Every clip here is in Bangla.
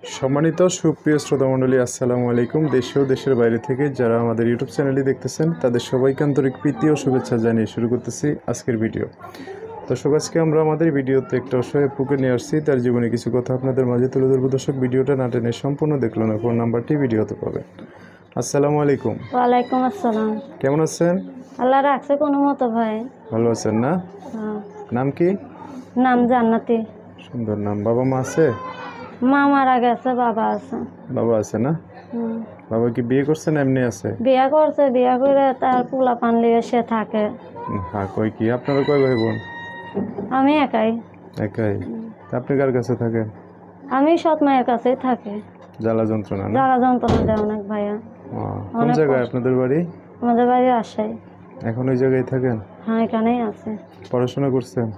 সম্মানিত সুপ্রিয় শ্রোতামণ্ডলী, আসসালামু আলাইকুম। দেশে ও দেশের বাইরে থেকে যারা আমাদের ইউটিউব চ্যানেলটি দেখতেছেন তাদের সবাইকে আন্তরিক প্রীতি ও শুভেচ্ছা জানিয়ে শুরু করতেছি আজকের ভিডিও। দর্শক, আজকে আমরা আমাদের ভিডিওতে একটা অসহায় পুকে নিয়ে আসছি, তার জীবনে কিছু কথা আপনাদের মাঝে তুলে ধরবো। দর্শক, ভিডিওটা না টেনে সম্পূর্ণ দেখলো না, ফোন নাম্বারটি ভিডিওতে পাবেন। আসসালামু আলাইকুম। ওয়ালাইকুম আসসালাম। কেমন আছেন? আল্লাহ রাখছে কোনো মতো ভাই। ভালো আছেন না? হ্যাঁ। নাম কি? নাম জান্নাতি। সুন্দর নাম। বাবা মা আছে? মা মারা গেছে, বাবা আছে। বাবা আছে না? হুম। বাবা কি বিয়ে করছেন এমনি আছে? বিয়া করছে, বিয়া করে তার পোলা পান লিয়ে সে থাকে। হ্যাঁ, কই কি আপনারা কয় ভাই বোন? আমি একাই। একাই? তা আপনি কার কাছে থাকেন? আমি সৎ মায়ের কাছেই থাকি। জ্বালা যন্ত্রণা না? জ্বালা যন্ত্রণা দেয় অনেক ভাইয়া। কোন অনেক জায়গায় কষ্ট। আপনাদের বাড়ি? আমাদের বাড়ি রাজশাহী। এখন ওই জায়গায় থাকেন? হ্যাঁ, এখানেই আছে। পড়াশোনা করছেন?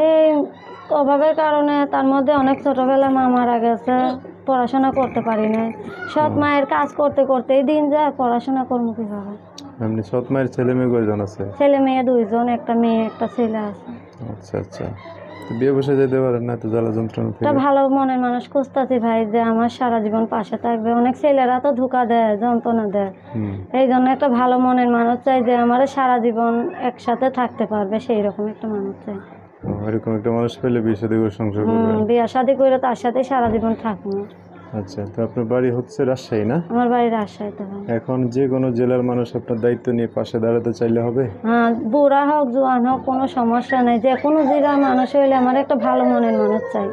এই অভাবের কারণে, তার মধ্যে অনেক ছোটবেলায় মা মারা গেছে, পড়াশোনা করতে পারি না। সৎ মায়ের কাজ করতে করতেই দিন যায়, পড়াশোনা করবো কিভাবে? এমনি সৎ মায়ের ছেলে মেয়ে কয়জন আছে? ছেলে মেয়ে দুইজন, একটা মেয়ে একটা ছেলে আছে। আচ্ছা আচ্ছা। তো বিয়ে বসে যেতে পারেন না তো জ্বালা যন্ত্রণা থেকে? একটা ভালো মনের মানুষ খুঁজতেছি ভাই, যে আমার সারা জীবন পাশে থাকবে। অনেক ছেলেরা তো ধোঁকা দেয়, যন্ত্রণা দেয়। এই জন্য একটা ভালো মনের মানুষ চাই, যে আমার সারা জীবন একসাথে থাকতে পারবে, সেই রকম একটা মানুষ চাই। এরকম একটা মানুষ পেলে বিয়ে শাদী করে সংসার করবেন? বিয়ে শাদী করে তার সাথে সারা জীবন থাকবো। আচ্ছা, তো আপনার বাড়ি হচ্ছে রাজশাহী না? আমার বাড়ি রাজশাহীতে ভাই। এখন যে কোনো জেলার মানুষ আপনার দায়িত্ব নিয়ে পাশে দাঁড়াতে চাইলে হবে? হ্যাঁ, বুড়া হোক জোয়ান হোক কোনো সমস্যা নেই, যে কোনো জেলার মানুষ হইলে আমার একটা ভালো মনের মানুষ চাই।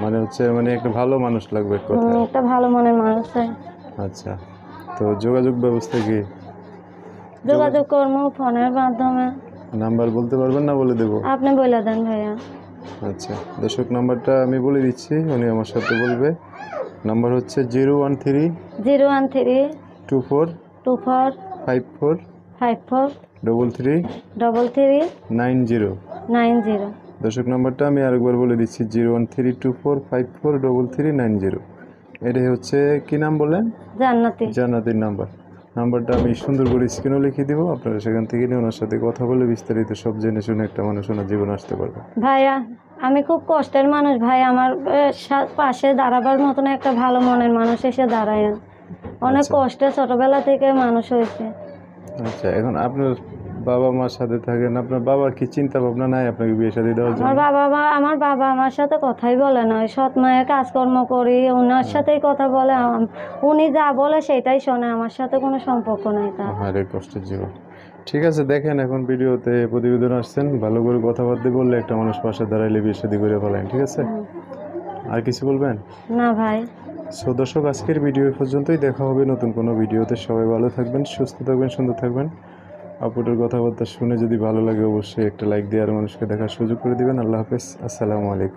মানে হচ্ছে একটা ভালো মানুষ লাগবে কথা। একটা ভালো মনের মানুষ চাই। আচ্ছা, তো যোগাযোগ ব্যবস্থা কি? যোগাযোগ করবো ফোনের মাধ্যমে। নাম্বার বলতে পারবেন না? বলে দেবো? আপনি বলে দেন ভাইয়া। আচ্ছা দর্শক, নাম্বারটা আমি বলে দিচ্ছি, উনি আমার সাথে বলবে। নাম্বার হচ্ছে 013 013 24 24 54 54 33 33 90। 90। দর্শক, নাম্বারটা আমি আরেকবার বলে দিচ্ছি, 013 24 54 33 90। এটাই হচ্ছে কি নাম বলেন? জান্নাতি। জান্নাতির নাম্বারটা আমি সুন্দর করে স্ক্রিনও লিখে দিব, আপনারা সেখান থেকে নিয়ে ওনার সাথে কথা বলে বিস্তারিত সব জেনে শুনে একটা মানুষ ওনার জীবন আসতে পারবে। ভাইয়া, আমি খুব কষ্টের মানুষ ভাই, আমার পাশে দাঁড়াবার মতন একটা ভালো মনের মানুষ এসে দাঁড়ায়। অনেক কষ্টে ছোটবেলা থেকে মানুষ হয়েছে। আচ্ছা, এখন আপনার বাবা মার সাথে থাকেন, আপনার বাবার কি চিন্তা ভাবনা নাই আপনাকে বিয়ে শাদী দেওয়ার জন্য? আমার বাবা আমার সাথে কথাই বলে না। সৎ মায়ের কাজকর্ম করি, ওনার সাথেই কথা বলে। উনি যা বলে সেটাই শোনে, আমার সাথে কোনো সম্পর্ক নাই তার। আরে কষ্টের জীবন। ঠিক আছে, দেখেন এখন ভিডিওতে প্রতিবেদন আসছেন, ভালো করে কথাবার্তা বললে একটা মানুষ পাশে দাঁড়াইলে বিয়ে শাদী করে ফেলেন। ঠিক আছে, আর কিছু বলবেন? না ভাই। দর্শক, আজকের ভিডিও পর্যন্তই। দেখা হবে নতুন কোনো ভিডিওতে। সবাই ভালো থাকবেন, সুস্থ থাকবেন, সুন্দর থাকবেন। আপুটার কথাবার্তা শুনে যদি ভালো লাগে অবশ্যই একটা লাইক দিয়ে আর মানুষকে দেখার সুযোগ করে দিবেন। আল্লাহ হাফেজ, আসসালামু আলাইকুম।